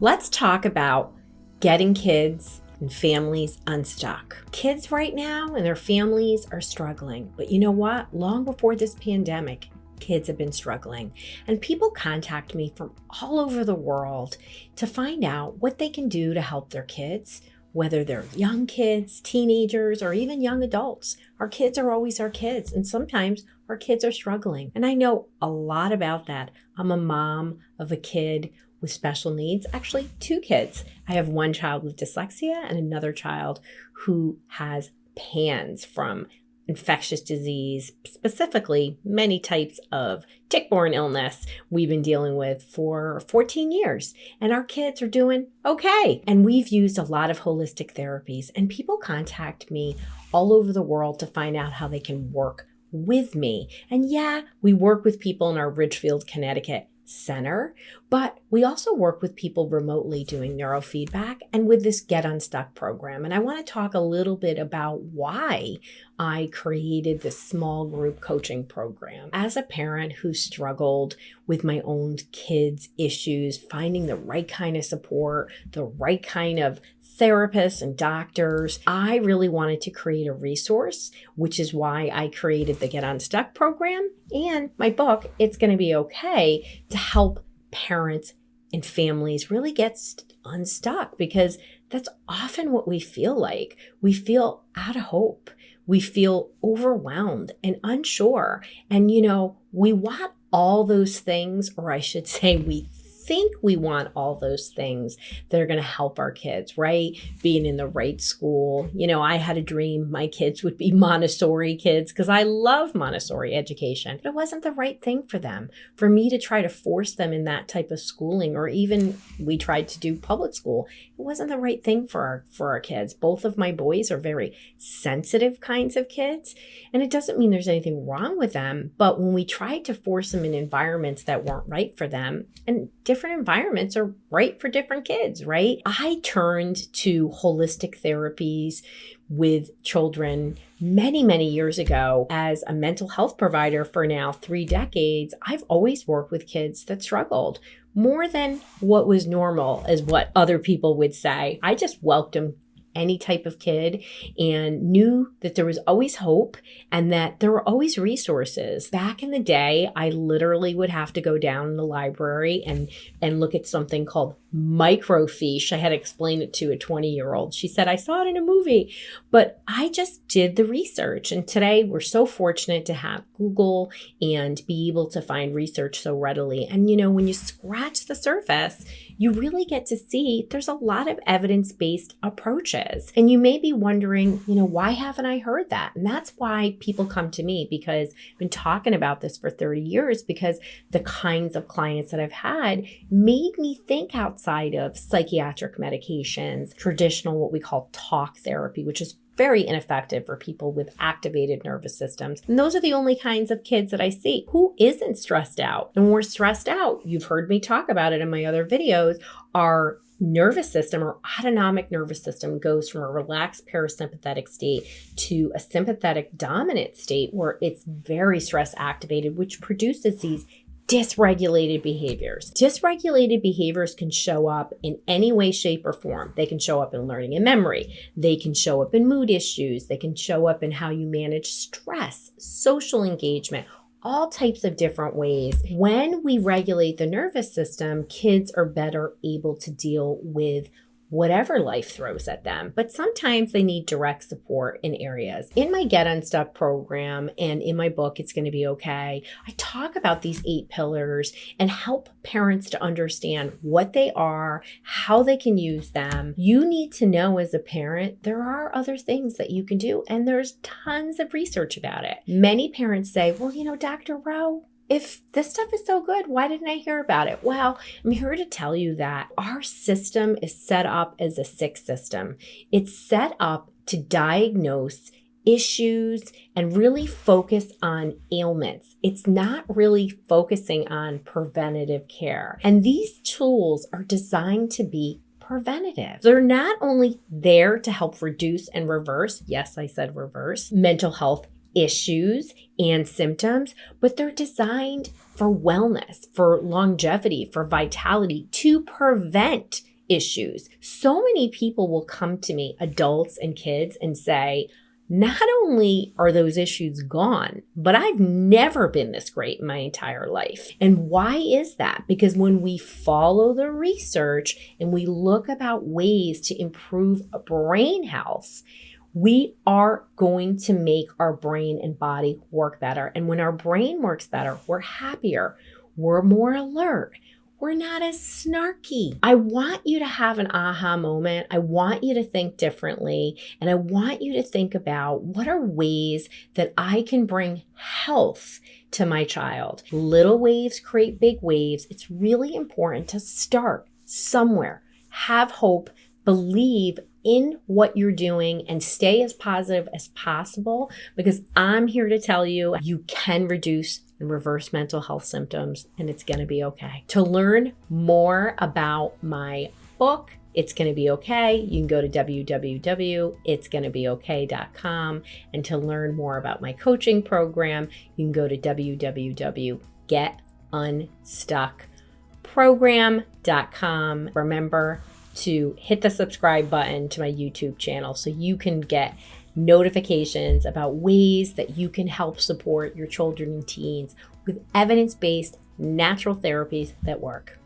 Let's talk about getting kids and families unstuck. Kids right now and their families are struggling, but you know what? Long before this pandemic, kids have been struggling, and people contact me from all over the world to find out what they can do to help their kids, whether they're young kids, teenagers, or even young adults. Our kids are always our kids, and sometimes our kids are struggling. And I know a lot about that. I'm a mom of a kid with special needs, actually 2 kids. I have one child with dyslexia and another child who has PANS from infectious disease, specifically many types of tick-borne illness we've been dealing with for 14 years. And our kids are doing okay. And we've used a lot of holistic therapies, and people contact me all over the world to find out how they can work with me. And yeah, we work with people in our Ridgefield, Connecticut center, but we also work with people remotely doing neurofeedback and with this Get Unstuck program. And I want to talk a little bit about why I created this small group coaching program. As a parent who struggled with my own kids' issues, finding the right kind of support, the right kind of therapists and doctors, I really wanted to create a resource, which is why I created the Get Unstuck program and my book, It's Gonna Be Okay, to help parents and families really get unstuck, because that's often what we feel like. We feel out of hope. We feel overwhelmed and unsure. And, we want all those things, or I should say, we think we want all those things that are going to help our kids, right? Being in the right school. I had a dream my kids would be Montessori kids because I love Montessori education, but it wasn't the right thing for them. For me to try to force them in that type of schooling, or even we tried to do public school, it wasn't the right thing for our kids. Both of my boys are very sensitive kinds of kids, and it doesn't mean there's anything wrong with them, but when we tried to force them in environments that weren't right for them, and different environments are right for different kids, right? I turned to holistic therapies with children many, many years ago. As a mental health provider for now 3 decades, I've always worked with kids that struggled more than what was normal, is what other people would say. I just welcomed any type of kid and knew that there was always hope and that there were always resources. Back in the day, I literally would have to go down in the library and look at something called microfiche. I had to explain it to a 20-year-old. She said, I saw it in a movie, but I just did the research. And today we're so fortunate to have Google and be able to find research so readily. And when you scratch the surface, you really get to see there's a lot of evidence-based approaches. And you may be wondering, why haven't I heard that? And that's why people come to me, because I've been talking about this for 30 years, because the kinds of clients that I've had made me think outside of psychiatric medications, traditional, what we call talk therapy, which is very ineffective for people with activated nervous systems. And those are the only kinds of kids that I see. Who isn't stressed out? And when we're stressed out, you've heard me talk about it in my other videos, our nervous system or autonomic nervous system goes from a relaxed parasympathetic state to a sympathetic dominant state where it's very stress activated, which produces these dysregulated behaviors. Dysregulated behaviors can show up in any way, shape, or form. They can show up in learning and memory. They can show up in mood issues. They can show up in how you manage stress, social engagement, all types of different ways. When we regulate the nervous system, kids are better able to deal with whatever life throws at them. But sometimes they need direct support in areas. In my Get Unstuck program and in my book, It's Gonna Be Okay, I talk about these 8 pillars and help parents to understand what they are, how they can use them. You need to know as a parent, there are other things that you can do, and there's tons of research about it. Many parents say, well, Dr. Rowe, if this stuff is so good, why didn't I hear about it? Well, I'm here to tell you that our system is set up as a sick system. It's set up to diagnose issues and really focus on ailments. It's not really focusing on preventative care. And these tools are designed to be preventative. They're not only there to help reduce and reverse, yes, I said reverse, mental health issues and symptoms, but they're designed for wellness, for longevity, for vitality, to prevent issues. So many people will come to me, adults and kids, and say, not only are those issues gone, but I've never been this great in my entire life. And why is that? Because when we follow the research and we look about ways to improve brain health, we are going to make our brain and body work better. And when our brain works better, we're happier, we're more alert, we're not as snarky. I want you to have an aha moment. I want you to think differently. And I want you to think about what are ways that I can bring health to my child. Little waves create big waves. It's really important to start somewhere. Have hope, believe in what you're doing, and stay as positive as possible, because I'm here to tell you, you can reduce and reverse mental health symptoms, and it's going to be okay. To learn more about my book, It's Gonna Be Okay, you can go to www.itsgonnabeokay.com. And to learn more about my coaching program, you can go to www.getunstuckprogram.com. Remember to hit the subscribe button to my YouTube channel so you can get notifications about ways that you can help support your children and teens with evidence-based natural therapies that work.